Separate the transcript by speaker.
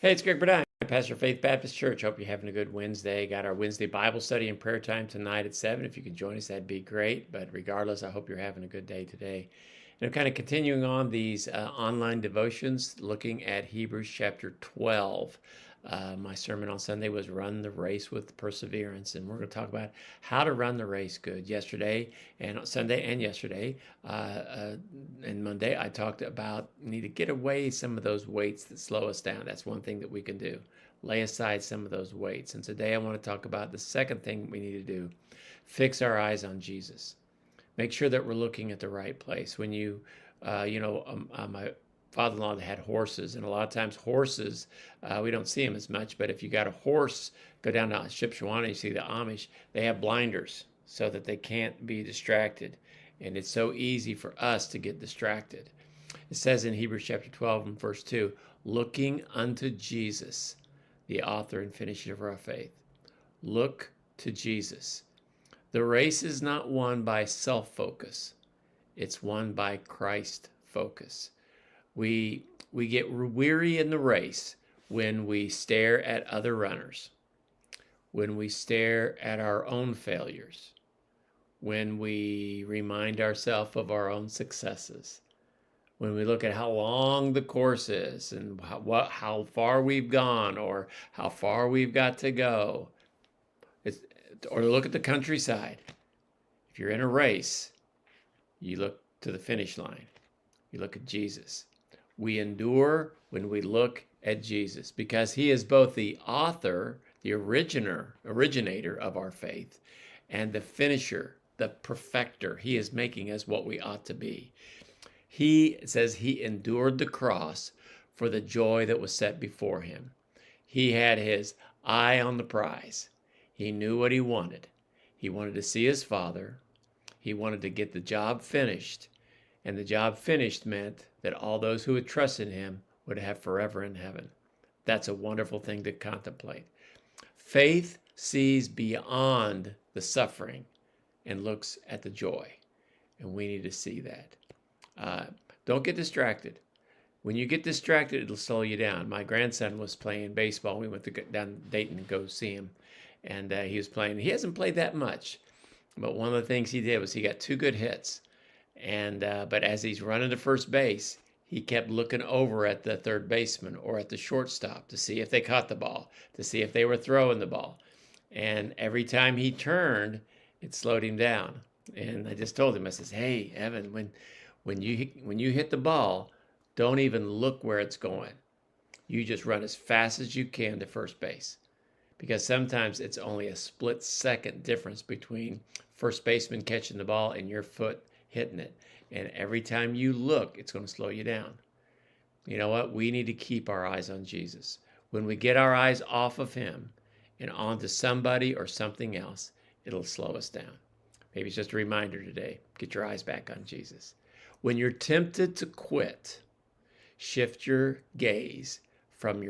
Speaker 1: Hey, it's Greg Burdine, Pastor Faith Baptist Church. Hope you're having a good Wednesday. Got our Wednesday Bible study and prayer time tonight at 7. If you can join us, that'd be great. But regardless, I hope you're having a good day today. And I'm kind of continuing on these online devotions, looking at Hebrews chapter 12. My sermon on Sunday was Run the Race with Perseverance, and we're going to talk about how to run the race good. Yesterday and Sunday and yesterday and Monday, I talked about need to get away some of those weights that slow us down. That's one thing that we can do. Lay aside some of those weights. And today I want to talk about the second thing we need to do. Fix our eyes on Jesus. Make sure that we're looking at the right place. When my father-in-law had horses, and a lot of times horses, we don't see them as much, but if you got a horse, go down to Shipshewana, you see the Amish, they have blinders so that they can't be distracted. And it's so easy for us to get distracted. It says in Hebrews chapter 12 and verse 2, looking unto Jesus, the author and finisher of our faith. Look to Jesus. The race is not won by self-focus. It's won by Christ focus. We get weary in the race when we stare at other runners, when we stare at our own failures, when we remind ourselves of our own successes, when we look at how long the course is and how far we've gone or how far we've got to go, or look at the countryside. If you're in a race, you look to the finish line. You look at Jesus. We endure when we look at Jesus because he is both the author, the originator of our faith, and the finisher, the perfecter. He is making us what we ought to be. He says he endured the cross for the joy that was set before him. He had his eye on the prize. He knew what he wanted. He wanted to see his Father. He wanted to get the job finished. And the job finished meant that all those who would trust in him would have forever in heaven. That's a wonderful thing to contemplate. Faith sees beyond the suffering and looks at the joy. And we need to see that. Don't get distracted. When you get distracted, it'll slow you down. My grandson was playing baseball. We went down to Dayton to go see him. And he was playing. He hasn't played that much. But one of the things he did was he got 2 good hits. And but as he's running to first base, he kept looking over at the third baseman or at the shortstop to see if they caught the ball, to see if they were throwing the ball. And every time he turned, it slowed him down. And I just told him, I says, hey, Evan, when you hit the ball, don't even look where it's going. You just run as fast as you can to first base. Because sometimes it's only a split-second difference between first baseman catching the ball and your foot hitting it. And every time you look, it's going to slow you down. You know what? We need to keep our eyes on Jesus. When we get our eyes off of him and onto somebody or something else, it'll slow us down. Maybe it's just a reminder today. Get your eyes back on Jesus. When you're tempted to quit, shift your gaze from your